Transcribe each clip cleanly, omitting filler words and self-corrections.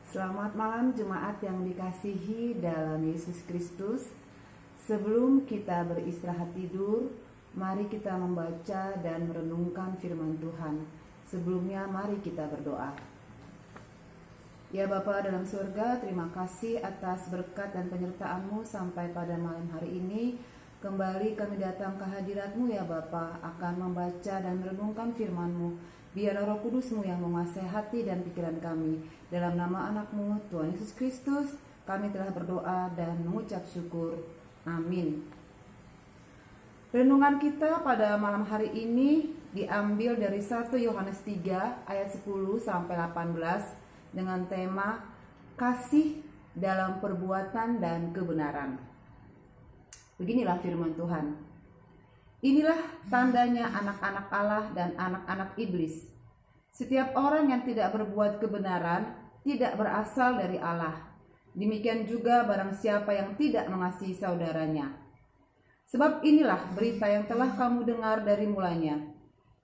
Selamat malam jemaat yang dikasihi dalam Yesus Kristus. Sebelum kita beristirahat tidur, mari kita membaca dan merenungkan firman Tuhan. Sebelumnya mari kita berdoa. Ya Bapa dalam surga, terima kasih atas berkat dan penyertaan-Mu sampai pada malam hari ini. Kembali kami datang ke hadirat-Mu ya Bapa, akan membaca dan merenungkan firman-Mu. Biarlah Roh Kudus-Mu yang menguasai hati dan pikiran kami. Dalam nama anak-Mu, Tuhan Yesus Kristus, kami telah berdoa dan mengucap syukur. Amin. Renungan kita pada malam hari ini diambil dari 1 Yohanes 3 ayat 10 sampai 18 dengan tema kasih dalam perbuatan dan kebenaran. Beginilah firman Tuhan. Inilah tandanya anak-anak Allah dan anak-anak iblis. Setiap orang yang tidak berbuat kebenaran tidak berasal dari Allah. Demikian juga barang siapa yang tidak mengasihi saudaranya. Sebab inilah berita yang telah kamu dengar dari mulanya,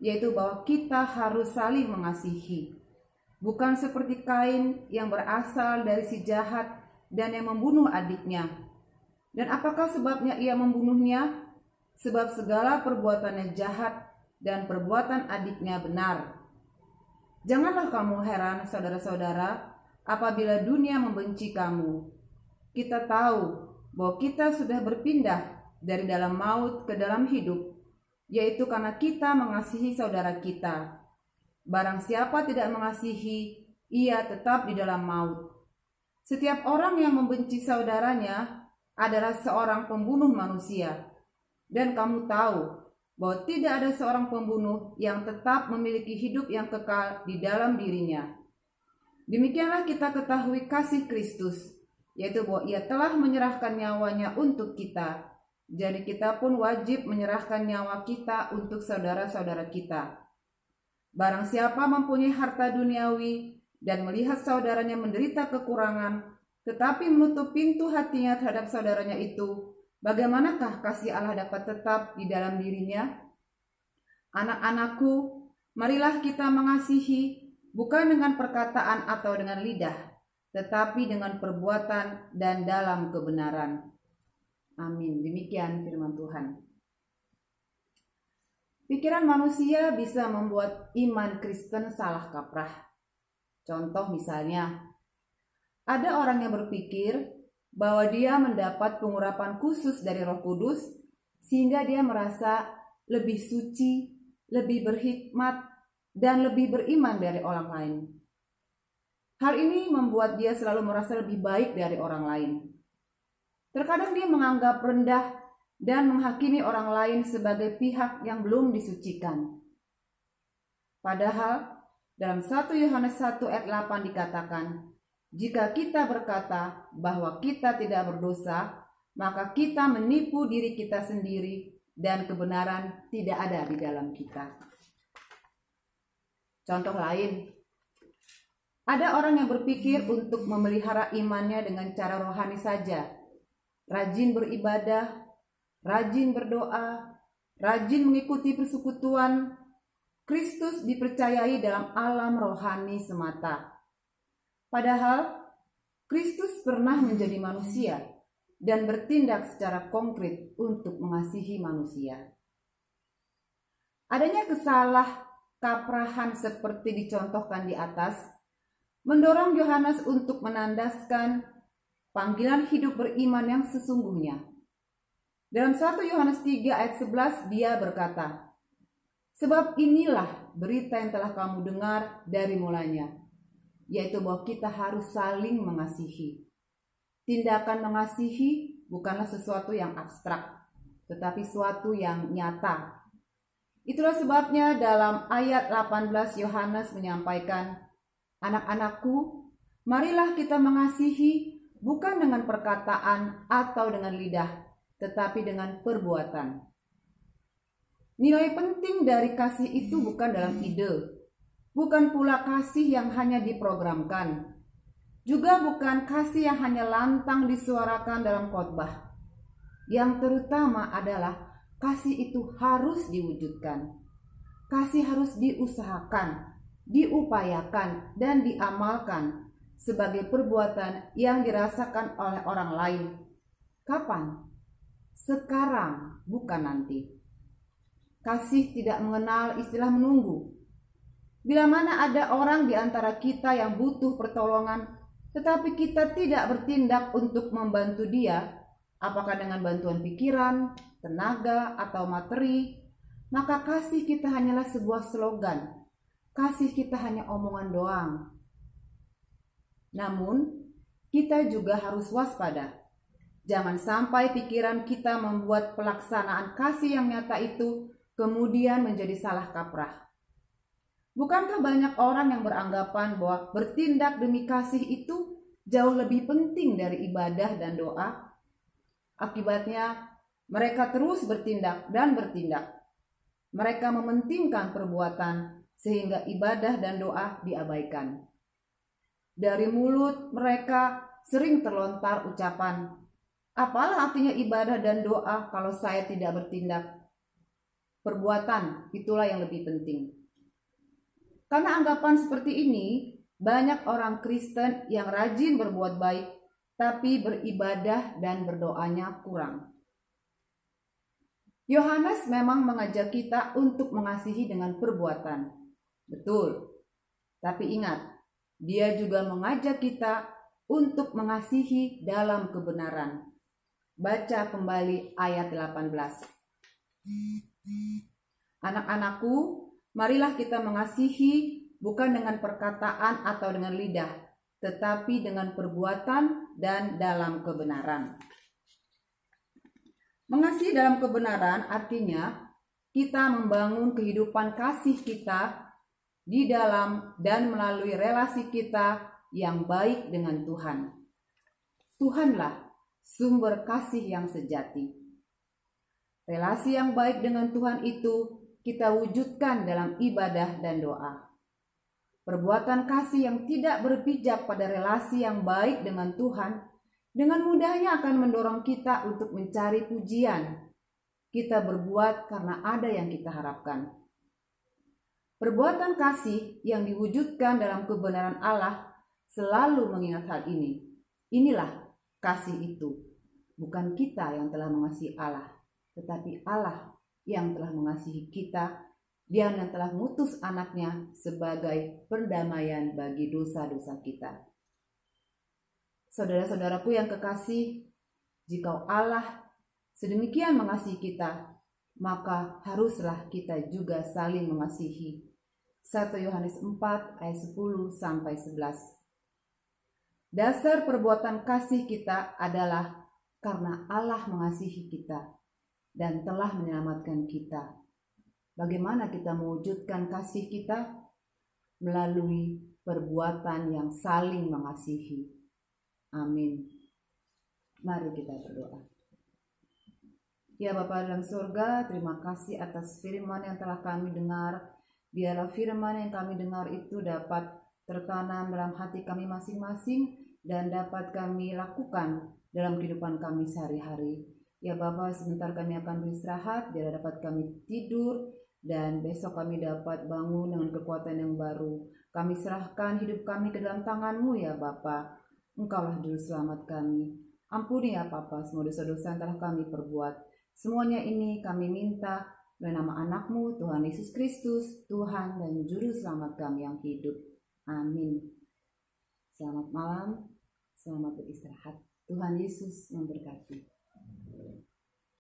yaitu bahwa kita harus saling mengasihi. Bukan seperti Kain yang berasal dari si jahat dan yang membunuh adiknya. Dan apakah sebabnya ia membunuhnya? Sebab segala perbuatannya jahat dan perbuatan adiknya benar. Janganlah kamu heran saudara-saudara apabila dunia membenci kamu. Kita tahu bahwa kita sudah berpindah dari dalam maut ke dalam hidup, yaitu karena kita mengasihi saudara kita. Barang siapa tidak mengasihi, ia tetap di dalam maut. Setiap orang yang membenci saudaranya adalah seorang pembunuh manusia. Dan kamu tahu bahwa tidak ada seorang pembunuh yang tetap memiliki hidup yang kekal di dalam dirinya. Demikianlah kita ketahui kasih Kristus, yaitu bahwa ia telah menyerahkan nyawanya untuk kita. Jadi kita pun wajib menyerahkan nyawa kita untuk saudara-saudara kita. Barang siapa mempunyai harta duniawi dan melihat saudaranya menderita kekurangan, tetapi menutup pintu hatinya terhadap saudaranya itu, bagaimanakah kasih Allah dapat tetap di dalam dirinya? Anak-anakku, marilah kita mengasihi, bukan dengan perkataan atau dengan lidah, tetapi dengan perbuatan dan dalam kebenaran. Amin. Demikian firman Tuhan. Pikiran manusia bisa membuat iman Kristen salah kaprah. Contoh misalnya, ada orang yang berpikir bahwa dia mendapat pengurapan khusus dari Roh Kudus sehingga dia merasa lebih suci, lebih berhikmat, dan lebih beriman dari orang lain. Hal ini membuat dia selalu merasa lebih baik dari orang lain. Terkadang dia menganggap rendah dan menghakimi orang lain sebagai pihak yang belum disucikan. Padahal dalam 1 Yohanes 1 ayat 8 dikatakan, jika kita berkata bahwa kita tidak berdosa, maka kita menipu diri kita sendiri dan kebenaran tidak ada di dalam kita. Contoh lain, ada orang yang berpikir untuk memelihara imannya dengan cara rohani saja. Rajin beribadah, rajin berdoa, rajin mengikuti persekutuan. Kristus dipercayai dalam alam rohani semata. Padahal Kristus pernah menjadi manusia dan bertindak secara konkret untuk mengasihi manusia. Adanya kesalahkaprahan seperti dicontohkan di atas mendorong Yohanes untuk menandaskan panggilan hidup beriman yang sesungguhnya. Dalam 1 Yohanes 3 ayat 11 dia berkata, sebab inilah berita yang telah kamu dengar dari mulanya, yaitu bahwa kita harus saling mengasihi. Tindakan mengasihi bukanlah sesuatu yang abstrak, tetapi sesuatu yang nyata. Itulah sebabnya dalam ayat 18 Yohanes menyampaikan, anak-anakku, marilah kita mengasihi bukan dengan perkataan atau dengan lidah, tetapi dengan perbuatan. Nilai penting dari kasih itu bukan dalam ide, bukan pula kasih yang hanya diprogramkan. Juga bukan kasih yang hanya lantang disuarakan dalam khotbah. Yang terutama adalah kasih itu harus diwujudkan. Kasih harus diusahakan, diupayakan, dan diamalkan sebagai perbuatan yang dirasakan oleh orang lain. Kapan? Sekarang, bukan nanti. Kasih tidak mengenal istilah menunggu. Bila mana ada orang di antara kita yang butuh pertolongan, tetapi kita tidak bertindak untuk membantu dia, apakah dengan bantuan pikiran, tenaga, atau materi, maka kasih kita hanyalah sebuah slogan. Kasih kita hanya omongan doang. Namun, kita juga harus waspada. Jangan sampai pikiran kita membuat pelaksanaan kasih yang nyata itu kemudian menjadi salah kaprah. Bukankah banyak orang yang beranggapan bahwa bertindak demi kasih itu jauh lebih penting dari ibadah dan doa? Akibatnya, mereka terus bertindak dan bertindak. Mereka mementingkan perbuatan sehingga ibadah dan doa diabaikan. Dari mulut mereka sering terlontar ucapan, "Apalah artinya ibadah dan doa kalau saya tidak bertindak?" Perbuatan itulah yang lebih penting. Karena anggapan seperti ini, banyak orang Kristen yang rajin berbuat baik, tapi beribadah dan berdoanya kurang. Yohanes memang mengajak kita untuk mengasihi dengan perbuatan. Betul. Tapi ingat, dia juga mengajak kita untuk mengasihi dalam kebenaran. Baca kembali ayat 18. Anak-anakku, marilah kita mengasihi bukan dengan perkataan atau dengan lidah, tetapi dengan perbuatan dan dalam kebenaran. Mengasihi dalam kebenaran artinya kita membangun kehidupan kasih kita di dalam dan melalui relasi kita yang baik dengan Tuhan. Tuhanlah sumber kasih yang sejati. Relasi yang baik dengan Tuhan itu kita wujudkan dalam ibadah dan doa. Perbuatan kasih yang tidak berpijak pada relasi yang baik dengan Tuhan dengan mudahnya akan mendorong kita untuk mencari pujian. Kita berbuat karena ada yang kita harapkan. Perbuatan kasih yang diwujudkan dalam kebenaran Allah selalu mengingat hal ini. Inilah kasih itu. Bukan kita yang telah mengasihi Allah, tetapi Allah yang telah mengasihi kita. Dia yang telah mengutus anaknya sebagai perdamaian bagi dosa-dosa kita. Saudara-saudaraku yang kekasih, jika Allah sedemikian mengasihi kita, maka haruslah kita juga saling mengasihi. 1 Yohanes 4 ayat 10-11. Dasar perbuatan kasih kita adalah karena Allah mengasihi kita dan telah menyelamatkan kita. Bagaimana kita mewujudkan kasih kita? Melalui perbuatan yang saling mengasihi. Amin. Mari kita berdoa. Ya Bapa dalam surga, terima kasih atas firman yang telah kami dengar. Biarlah firman yang kami dengar itu dapat tertanam dalam hati kami masing-masing dan dapat kami lakukan dalam kehidupan kami sehari-hari. Ya Bapa, sebentar kami akan beristirahat, biar dapat kami tidur dan besok kami dapat bangun dengan kekuatan yang baru. Kami serahkan hidup kami ke dalam tangan-Mu ya Bapa. Engkaulah juru selamat kami. Ampuni ya Bapa semua dosa-dosa yang telah kami perbuat. Semuanya ini kami minta dalam nama anak-Mu Tuhan Yesus Kristus, Tuhan dan juru selamat kami yang hidup. Amin. Selamat malam, selamat beristirahat. Tuhan Yesus memberkati.